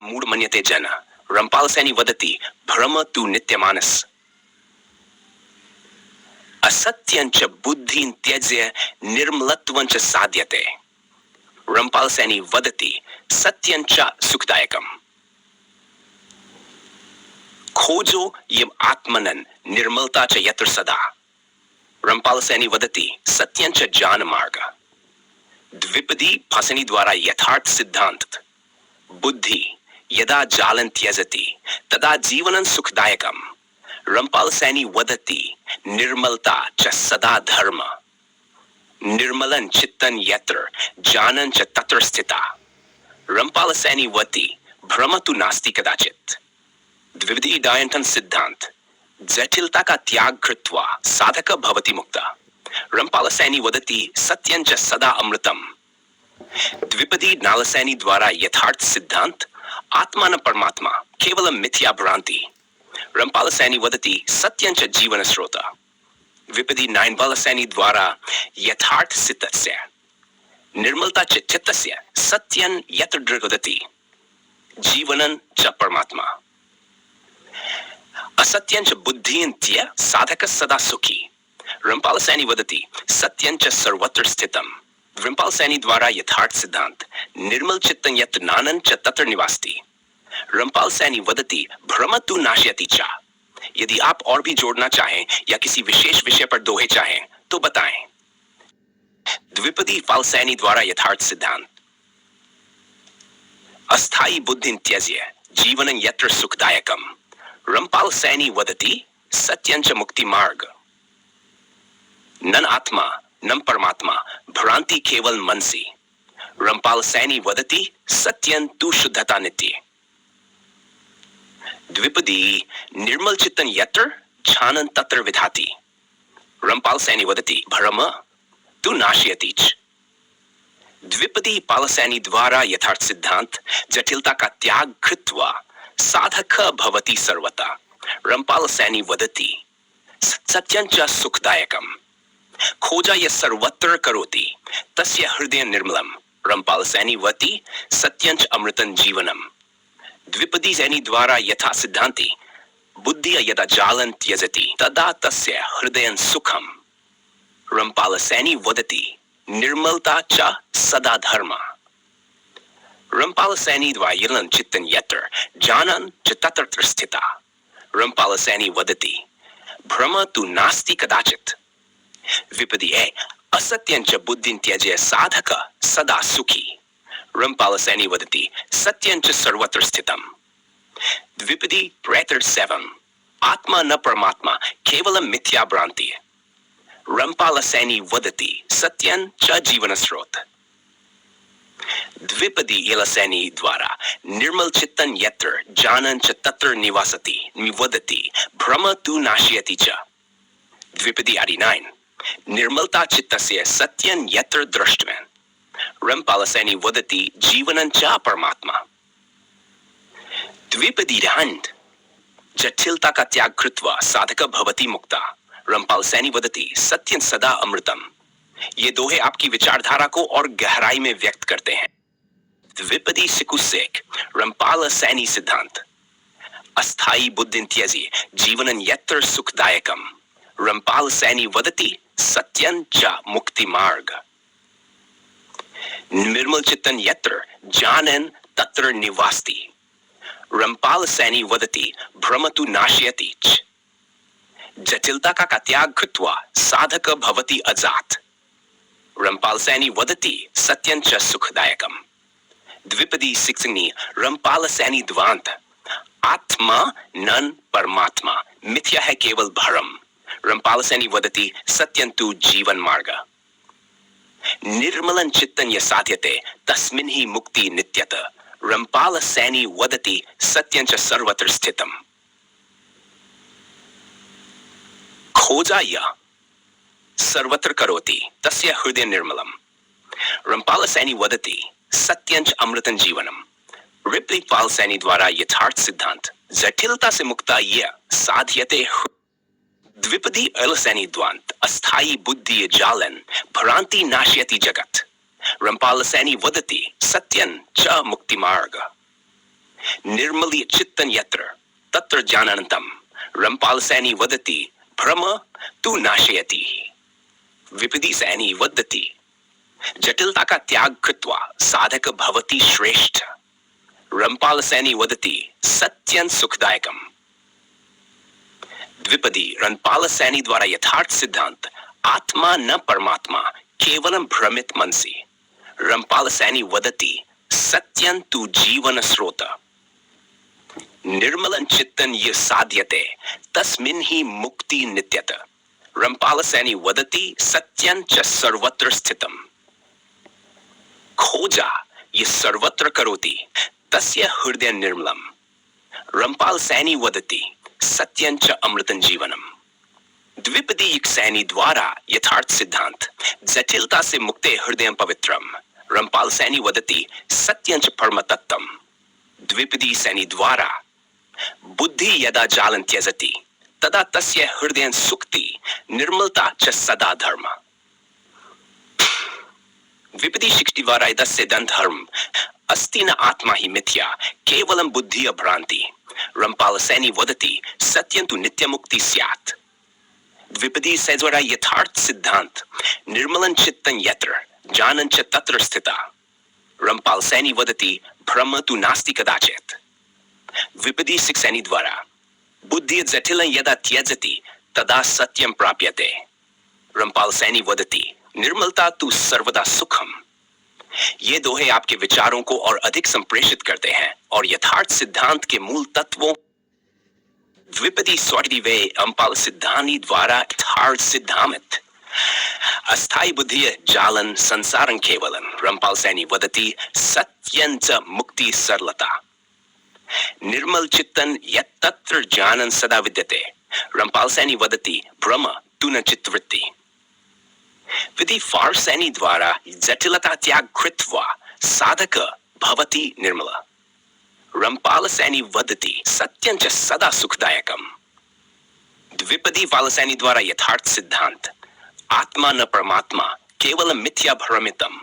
मूढमन्यते जन रंपालसेनी वदति भ्रम तु नित्यमानस असत्यंच बुद्धिं त्यज्य निर्मलत्वंच साध्यते रंपालसेनी वदति सत्यंच सुखदायकम् खोजो यम आत्मनन निर्मलता च यत्र सदा रंपालसेनी वदति सत्यंच ज्ञान मार्ग द्विपदी फसनी द्वारा यथार्थ सिद्धांत बुद्धि यदा जालं त्यजति तदा जीवनं सुखदायकम् रंपालसेनी वदति निर्मलता च सदा धर्म निर्मलं चित्तं यत्र ज्ञानं च तत्र स्थिता रंपालसेनी वदति भ्रम तु नास्ति कदाचित् द्विविधि डायंटन सिद्धांत जटिलता का त्याग कृत्वा साधक भवति मुक्ता रंपालसेनी वदति सत्यंच सदा अमृतम द्विपदी नालसेनी द्वारा यथार्थ सिद्धांत आत्मा न परमात्मा केवल मिथ्या भ्रांति रंपालसेनी वदति सत्यंच जीवन स्रोत द्विपदी नाइनबालसेनी द्वारा यथार्थ सिद्धस्य निर्मलता च चित्तस्य सत्यं यत्र दृग्वदति जीवनं च परमात्मा असत्यंच बुद्धिंत्य साधक सदा सुखी रंपालसेनी वदति सत्यंच सर्वत्र स्थितम् रंपालसेनी द्वारा यथार्थ सिद्धांत निर्मल चित्तं यत् नानं च तत्र निवास्ति रंपालसेनी वदति भ्रम तु नाशयति च यदि आप और भी जोड़ना चाहें या किसी विशेष विषय पर दोहे चाहें तो बताएं द्विपदी फालसेनी द्वारा यथार्थ सिद्धांत अस्थायी बुद्धिं त्यज्य जीवनं यत्र सुखदायकम् रंपालसेनी वदति सत्यंच मुक्ति मार्ग नन आत्मा नम परमात्मा भ्रांति केवल मनसी रंपालसेनी वदति सत्यं तु शुद्धता नित्य द्विपदी निर्मल चित्तं यत्र ज्ञानं तत्र विधाति रंपालसेनी वदति भ्रम तु नाशयति च द्विपदी पालसेनी द्वारा यथार्थ सिद्धांत जटिलता का त्याग कृत्वा साधक भवति सर्वथा रंपालसेनी वदति सत्यंच सुखदायकम् खोजा यः सर्वत्र करोति तस्य हृदय निर्मलम् रंपालसेनी वदति सत्यंच अमृतं जीवनम् द्विपदी सेनी द्वारा यथा सिद्धांति बुद्धिया यदा जालं त्यजति तदा तस्य हृदयं सुखम् रंपालसेनी वदति निर्मलता च सदा धर्म रंपालसेनी द्वारा चित्तं यत्र ज्ञानं च तत्र स्थिता रंपालसेनी वदति भ्रम तु नास्ति कदाचित् द्विपदी असत्यंच बुद्धिं त्यज्य साधक सदा सुखी रंपालसेनी वदति सत्यंच सर्वत्र स्थितम् द्विपदी 7 आत्मा न परमात्मा केवलं मिथ्या भ्रांति रंपालसेनी वदति सत्यं च जीवन स्रोत द्विपदी एलसेनी द्वारा निर्मल चित्तं यत्र ज्ञानं च तत्र निवासति वदति भ्रम तु नाशयति च द्विपदी 9 निर्मलता चित्तस्य सत्यं यत्र द्रष्टव्यं रंपालसेनी वदति जीवनं च परमात्मा द्विपदी 10 जटिलता का त्याग कृत्वा साधक भवति मुक्ता रंपालसेनी वदति सत्यं सदा अमृतम् ये दोहे आपकी विचारधारा को और गहराई में व्यक्त करते हैं द्विपदी सिकुसेक रंपालसेनी सिद्धांत अस्थायी बुद्धिं त्यज्य जीवनं यत्र सुखदायकम् रंपालसेनी वदति सत्यं च मुक्ति मार्ग निर्मल चित्तं यत्र ज्ञानं तत्र निवास्ति रंपालसेनी वदति भ्रम तु नाशयति च जटिलता का त्याग कृत्वा साधक भवति अजात रंपालसेनी वदति सत्यं च सुखदायकम् द्विपदी 6 रंपालसेनी द्वांत आत्मा नन परमात्मा मिथ्या है केवल भ्रम रंपालसेनी वदति सत्यं तु जीवन मार्ग निर्मलं चित्तं यः साध्यते तस्मिन् हि मुक्ति नित्यत रंपालसेनी वदति सत्यं च सर्वत्र स्थितम् खोजा यः सर्वत्र करोति तस्य हृदय निर्मलम् रंपालसेनी वदति सत्यंच अमृतं जीवनम् रिप्ली पालसेनी द्वारा यथार्थ सिद्धांत जटिलता से मुक्ता यह साध्यते द्विपदी एलसेनी द्वांत अस्थायी बुद्धि जालन भ्रांति नाशयति जगत रंपालसेनी वदति सत्यं च मुक्ति मार्ग निर्मली चित्तन यत्र तत्र ज्ञानानंतम रंपाल सैनी वदति भ्रम तु नाशयति। विपदी सैनी वदति जटिलता का त्याग कृत्वा साधक भवति श्रेष्ठ। रंपाल सैनी वदति सत्यं सुखदायकम। द्विपदी रंपाल सैनी द्वारा यथार्थ सिद्धांत आत्मा न परमात्मा केवलम भ्रमित मनसी। रंपाल सैनी वदति सत्यं तु जीवन स्रोत। निर्मलं चित्तन ये साध्यते तस्मिन् ही मुक्ति नित्यत। रंपाल सैनी वदति सत्यं च सर्वत्र स्थितम। खोजा ये सर्वत्र करोति तस्य हृदय निर्मलम। रंपाल सैनी वदति सत्यं च अमृतं जीवनम। द्विपदी सैनी द्वारा यथार्थ सिद्धांत जटिलता से मुक्ते हृदय पवित्रम। रंपाल सैनी वदति सत्यं च परम तत्त्वम। द्विपदी सैनी द्वारा बुद्धि यदा जालं त्यजति तदा तस्य हृदयं सुक्ति निर्मलता च सदा धर्म। द्विपदी शिक्षि द्वारा इदस्य धर्म अस्ति न आत्मा ही मिथ्या केवलं बुद्धि भ्रांति। रंपाल सैनी वदति सत्यं तु नित्य मुक्ति स्यात्। द्विपदी से द्वारा यथार्थ सिद्धांत निर्मलं चित्तं यत्र जानन् च तत्र स्थिता। रंपाल सैनी वदति भ्रम तु नास्ति कदाचित्। द्विपदी सैनी द्वारा बुद्धि जटिलं यदा त्यजति तदा सत्यं प्राप्यते। रंपाल सैनी वदति निर्मलता तु सर्वदा सुखम। ये दोहे आपके विचारों को और अधिक संप्रेषित करते हैं और यथार्थ सिद्धांत के मूल तत्वों द्विपदी स्वदिवे रंपाल सिद्धांती द्वारा यथार्थ सिद्धांत अस्थायी बुद्धि जालन संसारं केवलं। रंपाल सैनी वदति सत्यं च मुक्ति सरलता। निर्मल चित्तन यत्तत्र ज्ञानं सदा विद्यते। रंपाल सैनी वदति भ्रम तु न चित्तवृत्ति। विधि फार सैनी द्वारा जटिलता त्याग कृत्वा साधक भवति निर्मल। रंपाल सैनी वदति सत्यं च सदा सुखदायकम। द्विपदी फाल सैनी द्वारा यथार्थ सिद्धांत आत्मा न परमात्मा केवलं मिथ्या भ्रमितम।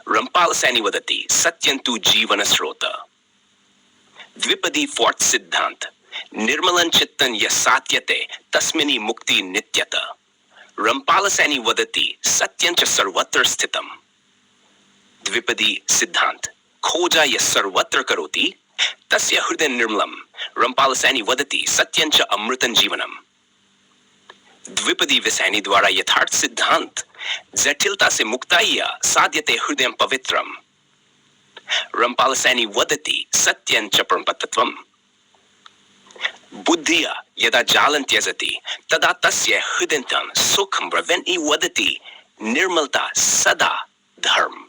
रंपाल सैनी वदति सत्यं तु जीवन स्रोत। द्विपदी फोर्थ सिद्धांत निर्मलं चित्तं यः सात्यते तस्मिन् मुक्ति नित्यत। रंपाल सैनी वदति सत्यं च सर्वत्र स्थितम। द्विपदी सिद्धांत खोजा यः सर्वत्र करोति तस्य हृदय निर्मलम। रंपाल सैनी वदति सत्यं च अमृतं जीवनम। द्विपदी विसैनी द्वारा यथार्थ सिद्धांत जटिलता से मुक्ताय साध्यते हृदय पवित्रम। रंपाल सैनी वदति सत्यं च परमतत्त्वम। बुद्धिया यदा जालं त्यजति तदा तस्य हृदयं सुखं ब्रवीति। वदति निर्मलता सदा धर्म।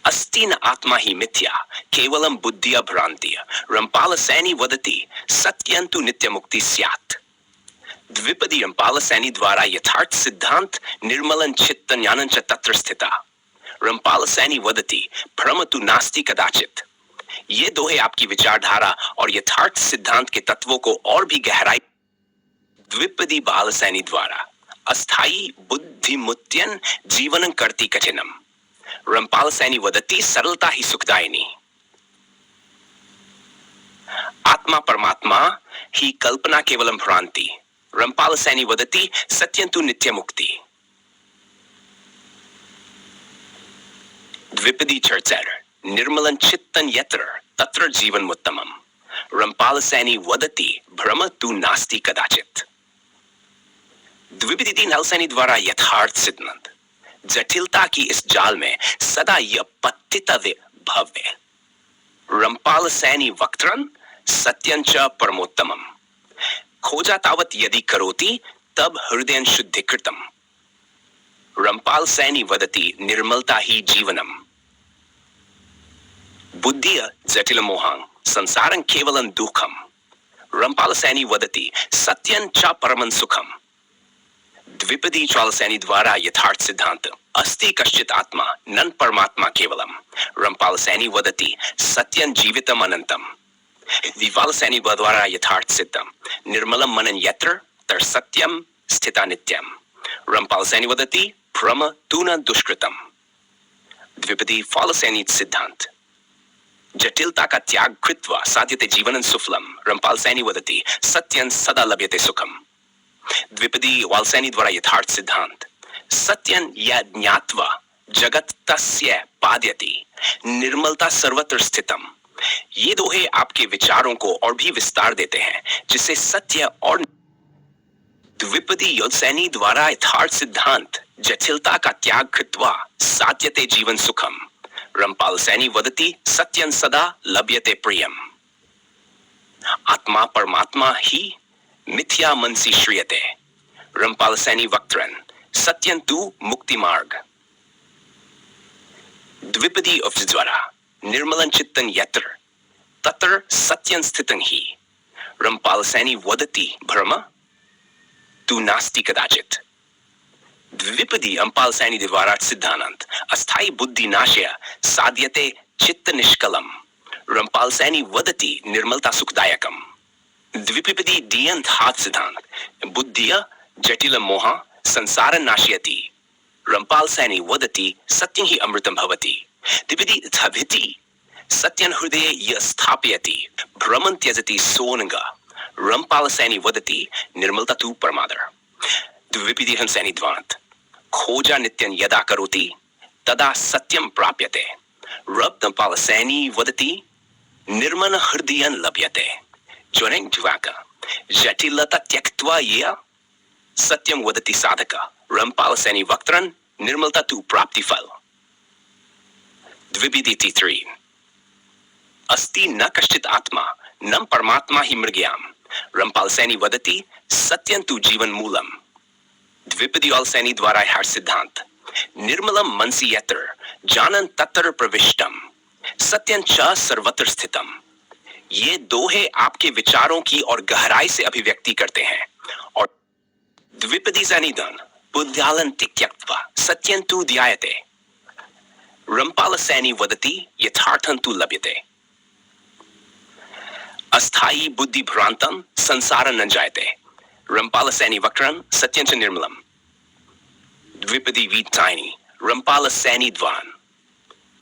अस्ति न आत्मा ही मिथ्या केवलं बुद्धिया भ्रांति। रंपाल सैनी वदति सत्यं तु नित्य मुक्ति स्यात्। द्विपदी रंपाल सैनी द्वारा यथार्थ सिद्धांत निर्मलं चित्तं ज्ञानं च तत्र स्थिता। रंपाल सैनी वदति भ्रम तु नास्ति कदाचित्। ये दोहे आपकी विचारधारा और यथार्थ सिद्धांत के तत्वों को और भी गहराई। द्विपदी बाल सैनी द्वारा अस्थायी बुद्धिमुत्यन जीवनं कर्ति कठिनम। रंपाल सैनी वदति सरलता ही सुखदायिनी। आत्मा परमात्मा ही कल्पना केवलम भ्रांति। रंपाल सैनी वदति सत्यं तु नित्य मुक्ति। द्विपदी चर्चर निर्मलं चित्तं यत्र तत्र जीवनमुत्तमम्। रंपाल सैनी वदति भ्रम तु नास्ति कदाचित्। द्विपदी नल सैनी द्वारा यथार्थ सिद्धांत जटिलता की इस जाल में सदा यह पतितव्य भव्य। रंपाल सैनी वक्त्रन सत्यं च परमोत्तमम्। खोजा तावत यदि करोति तब हृदयं शुद्धिकृतम्। रंपाल सैनी वदति निर्मलता ही जीवनम्। बुद्धिया जटिल मोहां संसारं केवलं दुःखम्। रंपाल सैनी वदति सत्यं च परमं सुखम्। द्विपदी ज्वाल सैनी द्वारा यथार्थ सिद्धांत अस्ति कश्चित् आत्मा नन परमात्मा केवलम। रंपाल सैनी वदति सत्यं जीवितम अनंतम। द्विपाल सैनी द्वारा यथार्थ सिद्धम निर्मलम मनन यत्र तर सत्यम स्थिता नित्यम। रंपाल सैनी वदति भ्रम तु न दुष्कृतम। द्विपदी फाल सैनी सिद्धांत जटिलता का त्याग कृत्वा साध्यते जीवनं सुफलम रंपाल सैनी वदति सत्यं सदा लभ्यते सुखम। द्विपदी वालसैनी द्वारा यथार्थ सिद्धांत सत्यं यद ज्ञात्वा जगत तस्य पाद्यति निर्मलता सर्वत्र स्थितम। ये दोहे आपके विचारों को और भी विस्तार देते हैं, जिससे सत्य और द्विपदी योलसैनी द्वारा यथार्थ सिद्धांत जटिलता का त्याग कृत्वा साध्यते जीवन सुखम रंपाल सैनी वदति सत्यं सदा लभ्यते प्रियम। आत्मा परमात्मा ही मिथ्या मनसी श्रियते रंपाल सैनी वक्त्रन सत्यं तु मुक्ति मार्ग। द्विपदी उपज द्वारा निर्मलं चित्तं यत्र तत्र सत्यं स्थितं ही रंपाल सैनी वदति भ्रम तु नास्ति कदाचित। द्विपदी अंपाल सैनी द्वारा सिद्धांत अस्थायी बुद्धि नाशय साध्यते चित्त निष्कलम रंपाल सैनी वदति निर्मलता सुखदायकम। द्विपदी दियंत हाथ सिद्धांत बुद्धिया जटिल मोह संसार नाशयति रंपाल सैनी वदति सत्यं ही अमृतम भवति। द्विपदी थभिति सत्यं हृदये य स्थापयति भ्रमं त्यजति सोनंग रंपाल सैनी वदति निर्मलता तु परमादर। द्विपदी हंसैनी द्वांत खोजा नित्यं यदा करोति तदा सत्यं प्राप्यते रंपाल सैनी वदति निर्मल हृदयं लभ्यते। जोनें द्वाक जटिलता त्यक्त्वा ये सत्यं वदति साधक रंपाल सैनी वक्त्रन निर्मलता तु प्राप्ति फल। द्विपदी तीसरी अस्ति न कश्चित आत्मा न परमात्मा ही मृग्याम रंपाल सैनी वदति सत्यं तु जीवन मूलम। द्विपदी वालसैनी द्वारा यह सिद्धांत निर्मलम मनसि यत्र जानन तत्र प्रविष्टम सत्यं च सर्वत्र स्थितम। ये दोहे आपके विचारों की और गहराई से अभिव्यक्ति करते हैं। और द्विपदी सैनिधन बुद्ध्यालं त्यक्त्वा सत्यं तु ध्यायते रंपाल सैनी वदति यथार्थं तु लभ्यते। अस्थायी बुद्धि भ्रांतं संसार न जायते रंपाल सैनी वक्रं सत्यं च निर्मलम। द्विपदी वीतायनी रंपाल सैनी द्वान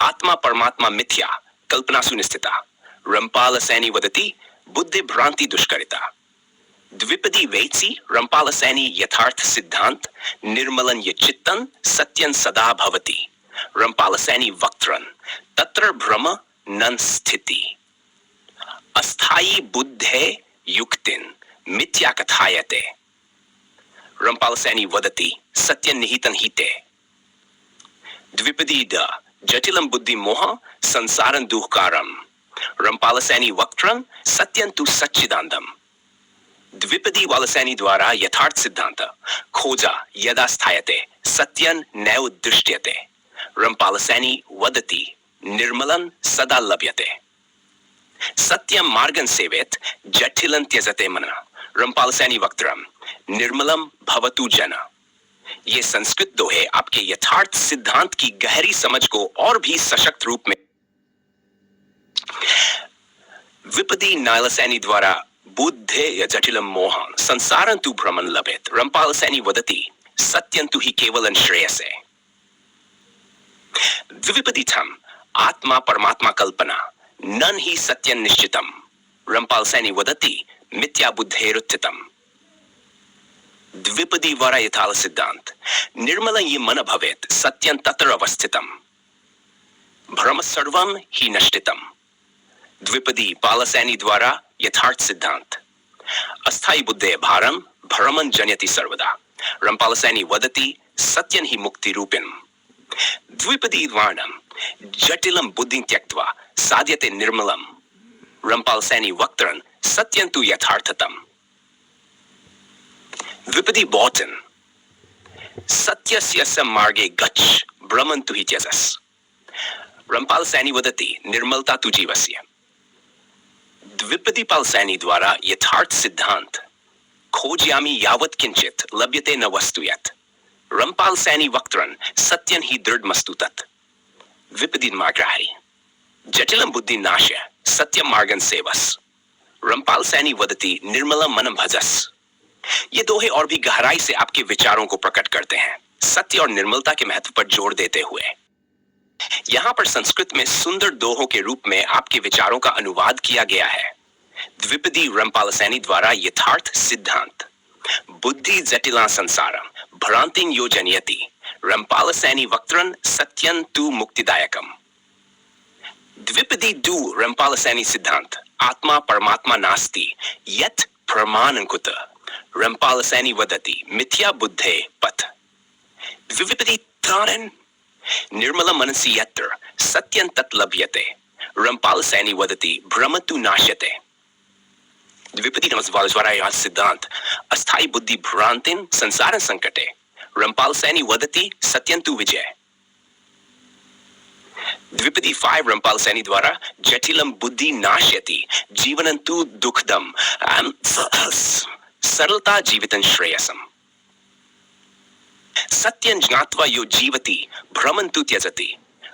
आत्मा परमात्मा मिथ्या कल्पना सुनिस्थिता रंपाल सैनी वदति बुद्धि भ्रांति दुष्करिता। द्विपदी वैत्सी रंपाल सैनी यथार्थ सिद्धांत निर्मलं ये चित्तं सत्यं सदा भवति रंपाल सैनी वक्त्रन तत्र भ्रम न स्थिति। अस्थायी बुद्धे युक्तिन मिथ्या कथायते रंपाल सैनी वदति सत्यं निहितं हिते। द्विपदी द जटिलं बुद्धि मोह संसारं दुःखारम रंपाल सैनी वक्त्रं सत्यं तु सच्चिदानंदम। द्विपदी वालसैनी द्वारा यथार्थ सिद्धांत खोजा यदा स्थायते सत्यं नैव दृश्यते रंपाल सैनी वदति निर्मलं सदा लभ्यते। सत्यं मार्गं सेवेत जटिलं त्यजते मन रंपाल सैनी वक्त्रम निर्मलम भवतु जन। ये संस्कृत दोहे आपके यथार्थ सिद्धांत की गहरी समझ को और भी सशक्त रूप में। द्विपदी नालसैनी द्वारा बुद्धे या जटिलम मोह संसारं तु भ्रमं लभेत रंपाल सैनी वदति सत्यं तु हि केवलं श्रेयसे। द्विपदी थम आत्मा परमात्मा कल्पना नन ही सत्यं निश्चितम रंपाल सैनी वदति मिथ्या बुद्धेरुत्थितम। द्विपदी वरा यथाल सिद्धांत निर्मलं ये मन भवेत सत्यं तत्र अवस्थितम भ्रम सर्वं ही नष्टितम। द्विपदी पालसैनी द्वारा यथार्थ सिद्धांत अस्थायी बुद्धे भारम भ्रमं जनयति सर्वदा रंपाल सैनी वदति सत्यं ही मुक्ति रूपिणम्। द्विपदी वर्णम जटिलं बुद्धिं त्यक्त्वा साध्यते निर्मलम रंपाल सैनी वक्त्रं सत्यं तु यथार्थतम। द्विपदी बौद्धन सत्यस्य मार्गे गच्छ भ्रमं तु हि त्यजस् रंपाल सैनी वदति निर्मलता तु जीवस्य। द्विपदी पालसैनी द्वारा यथार्थ सिद्धांत खोजयामि यावत् किंचित लभ्यते न वस्तु यत् रंपाल सैनी वक्त्रं सत्यं ही दृढ़मस्तु तत्। द्विपदी मार्ग्राही जटिलं बुद्धि नाश्य सत्यं मार्गं सेवस रंपाल सैनी वदति निर्मलं मनम भजस। ये दोहे और भी गहराई से आपके विचारों को प्रकट करते हैं, सत्य और निर्मलता के महत्व पर जोर देते हुए। यहाँ पर संस्कृत में सुंदर दोहों के रूप में आपके विचारों का अनुवाद किया गया है। द्विपदी रमपाल सैनी द्वारा यथार्थ सिद्धांत। बुद्धि जटिला संसारम भ्रांतिं यो जनयति रमपाल सैनी वक्त्रन सत्यं तु मुक्तिदायकम। द्विपदी दु रमपाल सैनी सिद्धांत। आत्मा परमात्मा नास्ति यत् प्रमाणंकुत रमपाल सैनी वदति मिथ्या बुद्धे पथ। द्विपदी त्राणन निर्मल मनसि यत्र सत्यं तत् लभ्यते रमपाल सैनी वदति भ्रम तु नाश्यते। द्विपदी नमस्वाल द्वारा यह सिद्धांत। अस्थायी बुद्धि भ्रांतिन संसार संकटे रमपाल सैनी वदति सत्यं तु विजय। द्विपदी 5 रमपाल सैनी द्वारा जटिलम बुद्धि नाश्यति जीवनं तु दुःखदम सरलता जीवितं श्रेयसम। सत्यं ज्ञात्वा यो जीवति भ्रमं तु त्यजति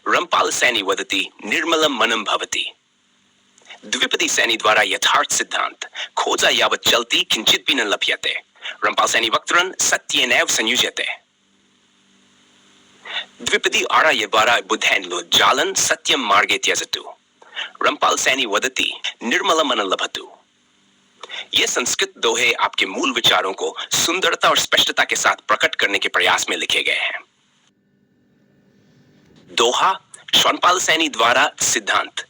रमपाल सैनी वदति निर्मलं मनम भवति। द्विपदी सैनी द्वारा यथार्थ सिद्धांत। खोजा यावत् चलति किंचित भी न लभ्यते रमपाल सैनी वक्त्रन सत्येनैव संयुज्यते। द्विपदी आर्य द्वारा बुद्धेन जालन सत्यं मार्गे त्यजतु रमपाल सैनी वदति निर्मल मन लभतु। ये संस्कृत दोहे आपके मूल विचारों को सुंदरता और स्पष्टता के साथ प्रकट करने के प्रयास में लिखे गए हैं। दोहा रमपाल सैनी द्वारा सिद्धांत।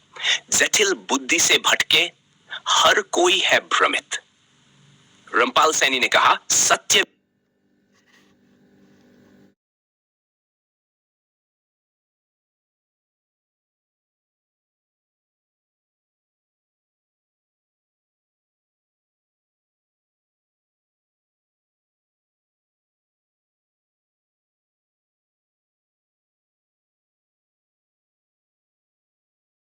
जटिल बुद्धि से भटके हर कोई है भ्रमित। रमपाल सैनी ने कहा सत्य